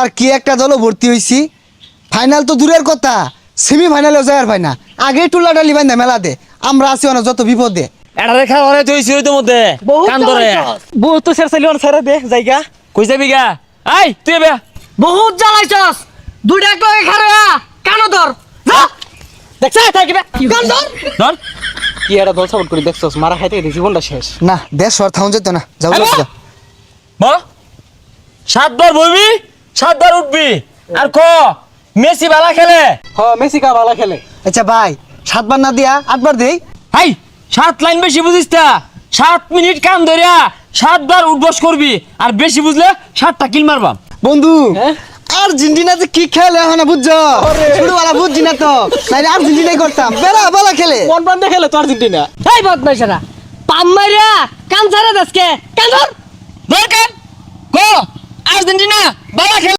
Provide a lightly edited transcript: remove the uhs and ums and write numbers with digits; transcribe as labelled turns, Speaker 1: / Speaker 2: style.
Speaker 1: শালার কি একটা দলও ভর্তি হইছি ফাইনাল তো দূরের কথা সেমি ফাইনালেও যায় আর ভাই না আগেই টুলাটা লিবাই না মেলা দে আমরা আছি না যত বিপদে
Speaker 2: এটা রেখা হরে তুই সিঁড়িতে মধ্যে কান ধরে
Speaker 3: বহুত তো শের চাইলি ছেড়ে দে জায়গা
Speaker 2: কই যাবি গা আই তুই বে
Speaker 3: বহুত জ্বালাইছস দুইটা এক লগে খারে কানো ধর দেখছ থাকিবে কান ধর
Speaker 2: ধর
Speaker 3: কি এটা দল সাপোর্ট করে দেখছস মারা খাইতে খাইতে জীবনটা শেষ
Speaker 1: না দেশ সর থাউন যেত না যাও
Speaker 2: আরে
Speaker 1: যাও
Speaker 2: বা 7 বার বইবি 7 বার উঠবি আর ক মেসি ভালো খেলে
Speaker 3: হ মেসি কা ভালো খেলে
Speaker 1: আচ্ছা ভাই 7 বার না দিয়া 8 বার দেই
Speaker 2: হাই 7 লাইন বেশি বুঝিস তা 7 মিনিট কাম ধরিয়া 7 বার উঠবস করবি আর বেশি বুঝলে 7টা কিল মারবাম
Speaker 1: বন্ধু
Speaker 3: হ্যাঁ?
Speaker 1: আর্জেন্টিনা যে কি খেলে এখন বুঝছো ছোটবেলা বুঝছি না তো নাইলে আর্জেন্টিনাই করতাম বেড়া বালা খেলে
Speaker 3: কোন বান্দে খেলে তো আর্জেন্টিনা
Speaker 4: এই বদমাইশরা পাম মাইরা কান ছাড়া দেশকে কান ধর
Speaker 2: দরকার ক আর্জেন্টিনা ভালো খেলে